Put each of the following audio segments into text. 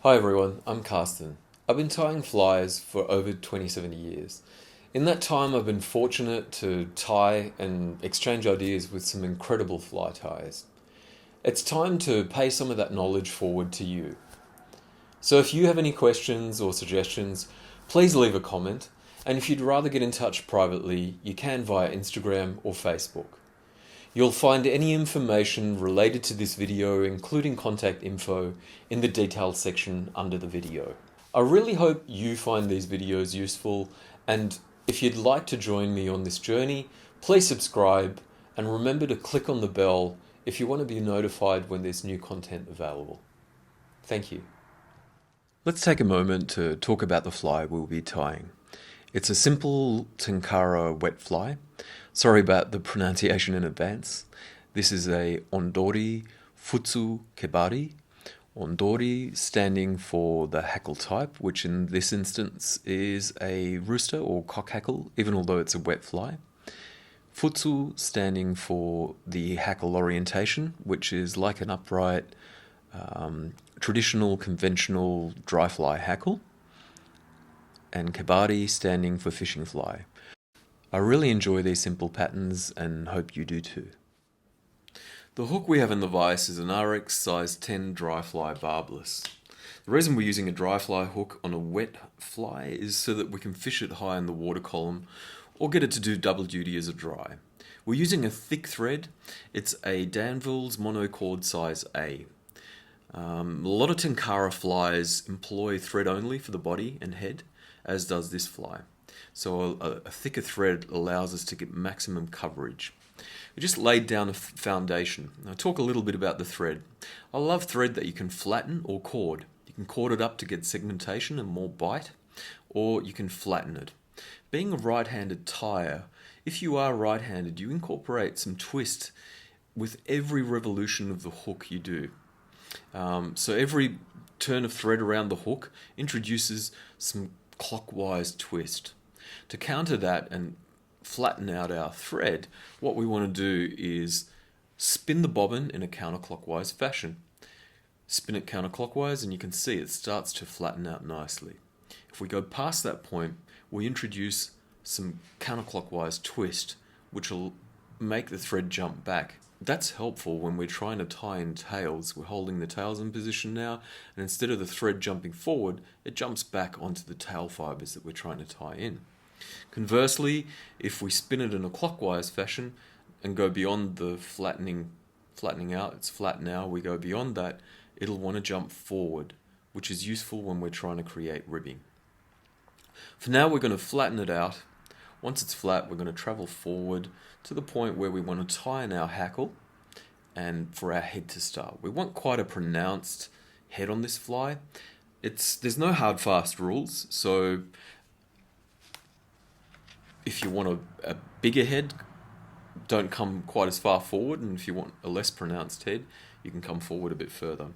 Hi everyone, I'm Karsten. I've been tying flies for over 27 years. In that time, I've been fortunate to tie and exchange ideas with some incredible fly tyers. It's time to pay some of that knowledge forward to you. So if you have any questions or suggestions, please leave a comment, and if you'd rather get in touch privately, you can via Instagram or Facebook. You'll find any information related to this video, including contact info, in the details section under the video. I really hope you find these videos useful, and if you'd like to join me on this journey, please subscribe and remember to click on the bell if you want to be notified when there's new content available. Thank you. Let's take a moment to talk about the fly we'll be tying. It's a simple Tenkara wet fly. Sorry about the pronunciation in advance. This is a Ondori Futsu Kebari. Ondori standing for the hackle type, which in this instance is a rooster or cock hackle, even although it's a wet fly. Futsu standing for the hackle orientation, which is like an upright, traditional, conventional dry fly hackle. And Kebari standing for fishing fly. I really enjoy these simple patterns and hope you do too. The hook we have in the vise is an Ahrex size 10 dry fly barbless. The reason we're using a dry fly hook on a wet fly is so that we can fish it high in the water column or get it to do double duty as a dry. We're using a thick thread. It's a Danville's monochord size A. A lot of Tenkara flies employ thread only for the body and head, as does this fly. So a thicker thread allows us to get maximum coverage. We just laid down a foundation. I'll talk a little bit about the thread. I love thread that you can flatten or cord. You can cord it up to get segmentation and more bite, or you can flatten it. Being a right-handed tyer, if you are right-handed, you incorporate some twist with every revolution of the hook you do. So every turn of thread around the hook introduces some clockwise twist. To counter that and flatten out our thread, what we want to do is spin the bobbin in a counterclockwise fashion. Spin it counterclockwise and you can see it starts to flatten out nicely. If we go past that point, we introduce some counterclockwise twist, which will make the thread jump back. That's helpful when we're trying to tie in tails. We're holding the tails in position now, and instead of the thread jumping forward, it jumps back onto the tail fibers that we're trying to tie in. Conversely, if we spin it in a clockwise fashion and go beyond the flattening out, it's flat now, we go beyond that, it'll want to jump forward, which is useful when we're trying to create ribbing. For now, we're going to flatten it out. Once it's flat, we're going to travel forward to the point where we want to tie in our hackle and for our head to start. We want quite a pronounced head on this fly. There's no hard fast rules, so if you want a bigger head, don't come quite as far forward, and if you want a less pronounced head, you can come forward a bit further.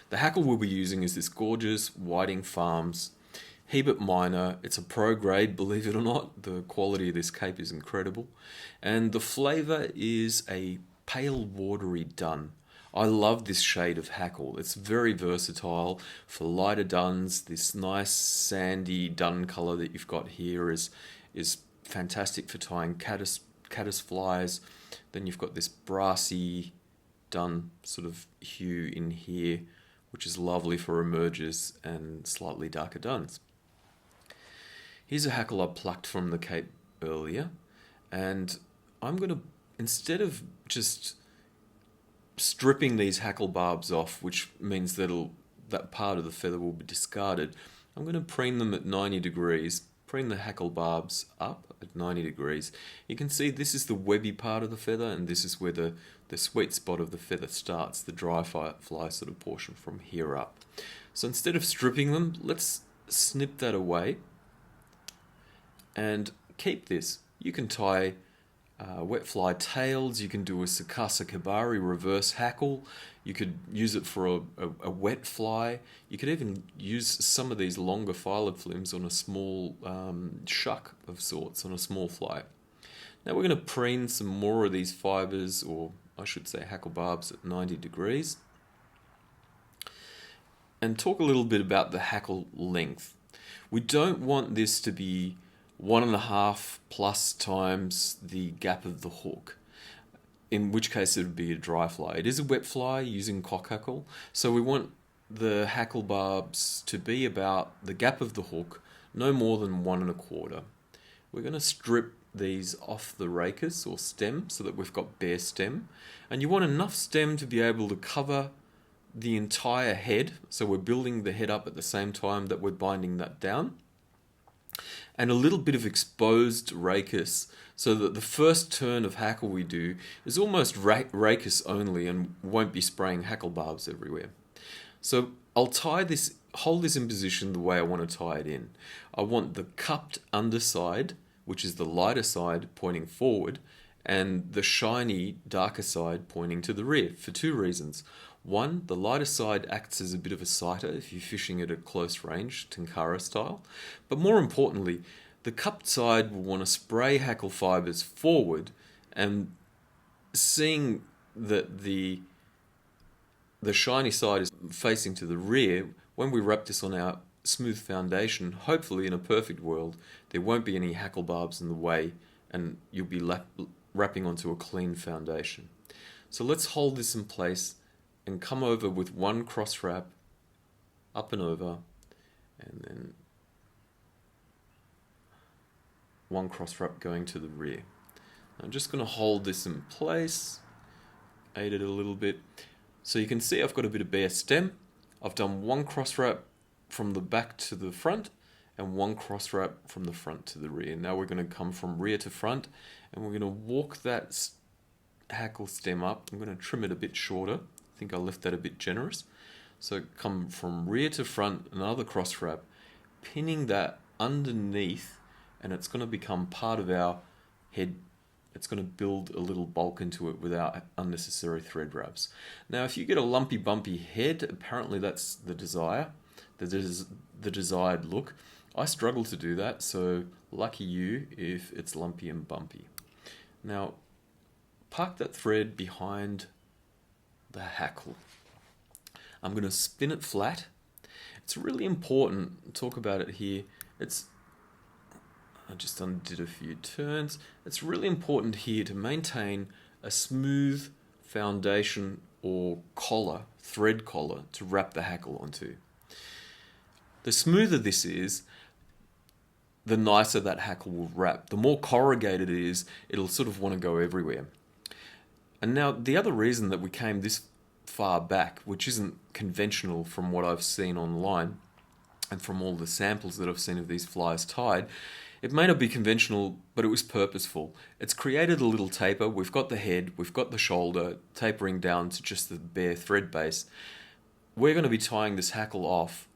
The hackle we'll be using is this gorgeous Whiting Farms Hebert Minor. It's a pro grade, believe it or not. The quality of this cape is incredible. And the flavour is a pale watery dun. I love this shade of hackle. It's very versatile for lighter duns. This nice sandy dun colour that you've got here is fantastic for tying caddis flies. Then you've got this brassy dun sort of hue in here, which is lovely for emergers and slightly darker duns. Here's a hackle I plucked from the cape earlier, and I'm going to, instead of just stripping these hackle barbs off, which means that part of the feather will be discarded, I'm going to preen them at 90 degrees, preen the hackle barbs up at 90 degrees. You can see this is the webby part of the feather, and this is where the sweet spot of the feather starts, the dry fly sort of portion from here up. So instead of stripping them, let's snip that away and keep this. You can tie wet fly tails, you can do a Sakasa Kebari reverse hackle, you could use it for a wet fly, you could even use some of these longer filet flims on a small shuck of sorts, on a small fly. Now we're going to preen some more of these fibres, or I should say hackle barbs, at 90 degrees. and talk a little bit about the hackle length. We don't want this to be 1.5 plus times the gap of the hook, in which case it would be a dry fly. It is a wet fly using cock hackle, so we want the hackle barbs to be about the gap of the hook, no more than 1.25. We're going to strip these off the rakers or stem so that we've got bare stem, and you want enough stem to be able to cover the entire head, so we're building the head up at the same time that we're binding that down, and a little bit of exposed rachis, so that the first turn of hackle we do is almost rachis only and won't be spraying hackle barbs everywhere. So I'll hold this in position the way I want to tie it in. I want the cupped underside, which is the lighter side, pointing forward, and the shiny darker side pointing to the rear for two reasons. One, the lighter side acts as a bit of a sighter if you're fishing at a close range, Tenkara style. But more importantly, the cupped side will want to spray hackle fibers forward, and seeing that the shiny side is facing to the rear, when we wrap this on our smooth foundation, hopefully in a perfect world, there won't be any hackle barbs in the way and you'll be wrapping onto a clean foundation. So let's hold this in place and come over with one cross wrap up and over, and then one cross wrap going to the rear. I'm just going to hold this in place, aid it a little bit. So you can see I've got a bit of bare stem. I've done one cross wrap from the back to the front and one cross wrap from the front to the rear. Now we're going to come from rear to front, and we're going to walk that hackle stem up. I'm going to trim it a bit shorter. I think I left that a bit generous. So come from rear to front, another cross wrap, pinning that underneath, and it's going to become part of our head. It's going to build a little bulk into it without unnecessary thread wraps. Now, if you get a lumpy, bumpy head, apparently that's the desire. That is the desired look. I struggle to do that, so lucky you if it's lumpy and bumpy. Now, park that thread behind the hackle. I'm going to spin it flat. It's really important, talk about it here. I just undid a few turns. It's really important here to maintain a smooth foundation or collar, thread collar, to wrap the hackle onto. The smoother this is, the nicer that hackle will wrap. The more corrugated it is, it'll sort of want to go everywhere. And now the other reason that we came this far back, which isn't conventional from what I've seen online and from all the samples that I've seen of these flies tied, it may not be conventional, but it was purposeful. It's created a little taper. We've got the head, we've got the shoulder, tapering down to just the bare thread base. We're going to be tying this hackle off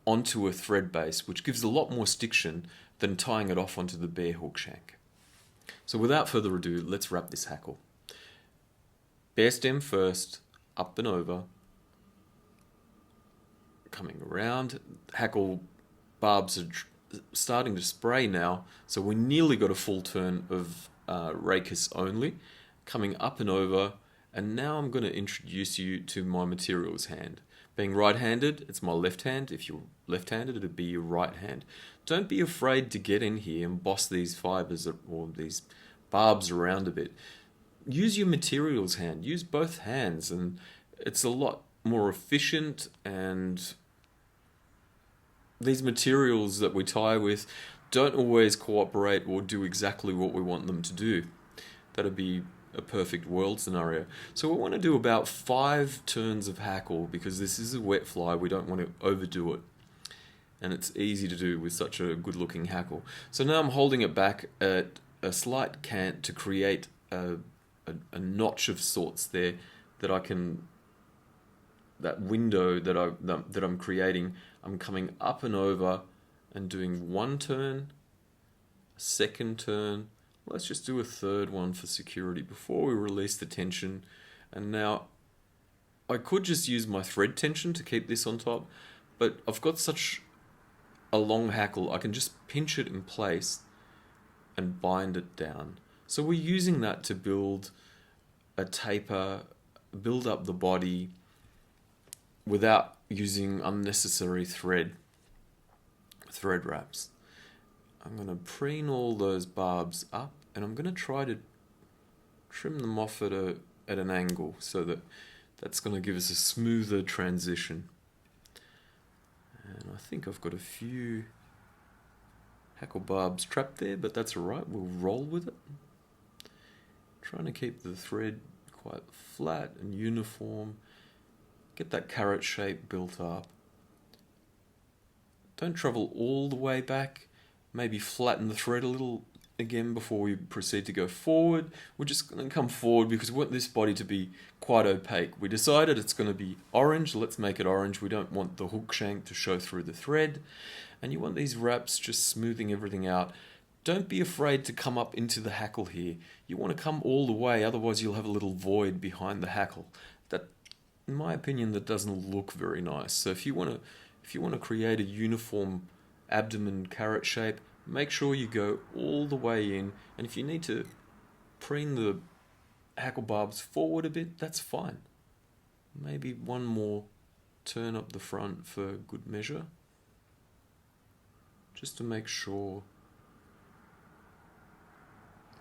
onto a thread base, which gives a lot more stiction than tying it off onto the bare hook shank. So without further ado, let's wrap this hackle. Bare stem first, up and over, coming around. Hackle barbs are starting to spray now, so we nearly got a full turn of rachis only, coming up and over. And now I'm going to introduce you to my materials hand. Being right-handed, it's my left hand. If you're left-handed, it'd be your right hand. Don't be afraid to get in here and boss these fibers or these barbs around a bit. Use your materials hand. Use both hands, and it's a lot more efficient. And these materials that we tie with don't always cooperate or do exactly what we want them to do. That'd be a perfect world scenario. So we want to do about 5 turns of hackle, because this is a wet fly. We don't want to overdo it, and it's easy to do with such a good looking hackle. So now I'm holding it back at a slight cant to create a notch of sorts there, that I can, that window that I'm creating. I'm coming up and over and doing one turn, a second turn. Let's just do a third one for security before we release the tension. And now I could just use my thread tension to keep this on top, but I've got such a long hackle, I can just pinch it in place and bind it down. So we're using that to build a taper, build up the body, without using unnecessary thread wraps. I'm going to preen all those barbs up, and I'm going to try to trim them off at an angle so that that's going to give us a smoother transition. And I think I've got a few hackle barbs trapped there, but that's alright, we'll roll with it. Trying to keep the thread quite flat and uniform, get that carrot shape built up. Don't travel all the way back, maybe flatten the thread a little again before we proceed to go forward. We're just going to come forward because we want this body to be quite opaque. We decided it's going to be orange, let's make it orange. We don't want the hook shank to show through the thread. And you want these wraps just smoothing everything out. Don't be afraid to come up into the hackle here. You want to come all the way, otherwise you'll have a little void behind the hackle. That, in my opinion, that doesn't look very nice. So if you want to create a uniform abdomen carrot shape, make sure you go all the way in, and if you need to preen the hackle barbs forward a bit, that's fine. Maybe one more turn up the front for good measure, just to make sure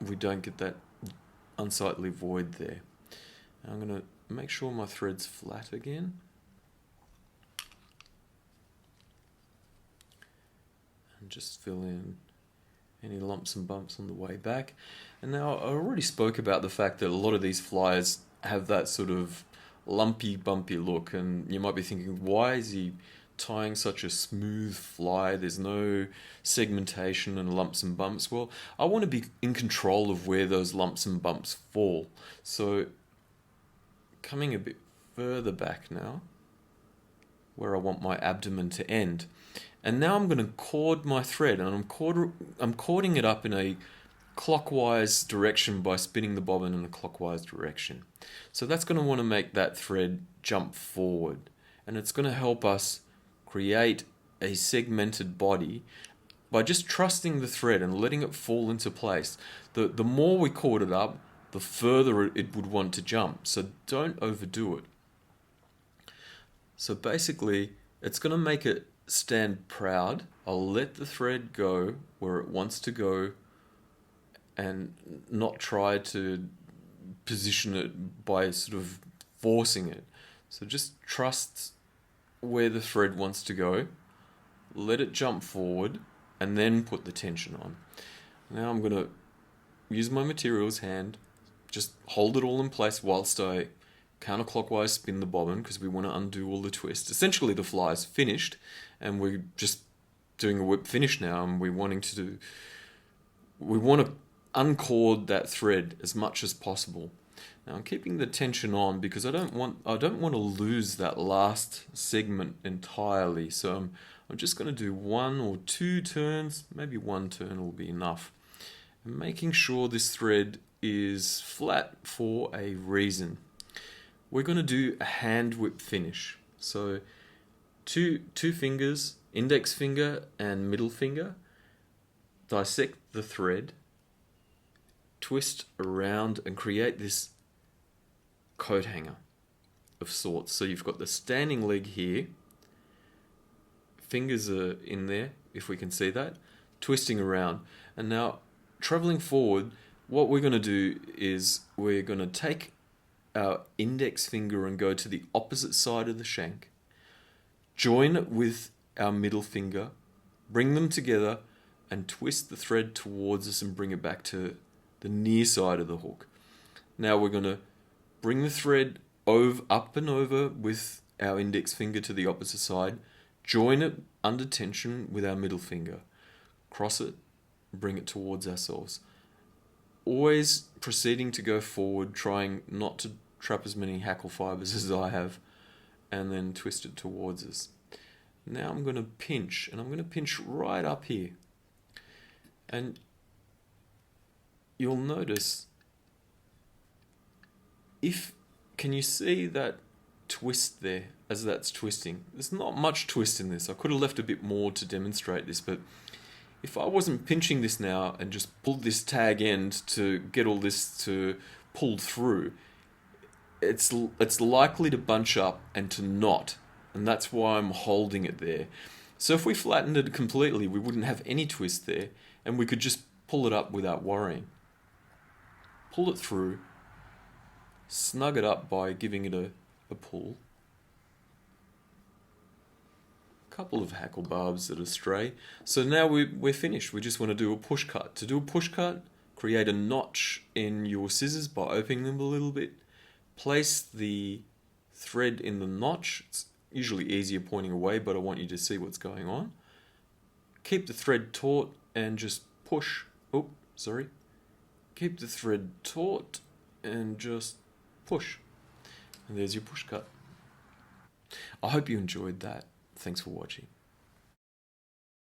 we don't get that unsightly void there. I'm going to make sure my thread's flat again. And just fill in any lumps and bumps on the way back. And now I already spoke about the fact that a lot of these flies have that sort of lumpy, bumpy look, and you might be thinking, why is he tying such a smooth fly? There's no segmentation and lumps and bumps. Well, I want to be in control of where those lumps and bumps fall. So coming a bit further back now, where I want my abdomen to end. And now I'm going to cord my thread, and I'm cording it up in a clockwise direction by spinning the bobbin in a clockwise direction. So that's going to want to make that thread jump forward, and it's going to help us create a segmented body by just trusting the thread and letting it fall into place. The more we cord it up, the further it would want to jump. So don't overdo it. So basically, it's going to make it stand proud. I'll let the thread go where it wants to go and not try to position it by sort of forcing it. So just trust where the thread wants to go, let it jump forward, and then put the tension on. Now I'm going to use my materials hand, just hold it all in place whilst I counterclockwise spin the bobbin, because we want to undo all the twists. Essentially the fly is finished and we're just doing a whip finish now, and we want to uncord that thread as much as possible. Now I'm keeping the tension on because I don't want to lose that last segment entirely. So I'm just going to do 1 or 2 turns, maybe 1 turn will be enough. And making sure this thread is flat for a reason. We're going to do a hand whip finish. So two fingers, index finger and middle finger, dissect the thread, twist around and create this coat hanger of sorts. So you've got the standing leg here, fingers are in there, if we can see that, twisting around. And now traveling forward, what we're going to do is we're going to take our index finger and go to the opposite side of the shank, join it with our middle finger, bring them together and twist the thread towards us and bring it back to the near side of the hook. Now we're going to bring the thread up and over with our index finger to the opposite side, join it under tension with our middle finger, cross it, bring it towards ourselves. Always proceeding to go forward, trying not to trap as many hackle fibers as I have, and then twist it towards us. Now I'm going to pinch, and I'm going to pinch right up here. And you'll notice, can you see that twist there as that's twisting? There's not much twist in this. I could have left a bit more to demonstrate this, but if I wasn't pinching this now and just pulled this tag end to get all this to pull through, it's likely to bunch up and to knot and that's why I'm holding it there. So if we flattened it completely, we wouldn't have any twist there, and we could just pull it up without worrying. Pull it through, snug it up by giving it a pull. A couple of hackle barbs that are stray. So now we're finished. We just want to do a push cut. To do a push cut, create a notch in your scissors by opening them a little bit. Place the thread in the notch. It's usually easier pointing away, but I want you to see what's going on. Keep the thread taut and just push. Oh, sorry. Keep the thread taut and just push. And there's your push cut. I hope you enjoyed that. Thanks for watching.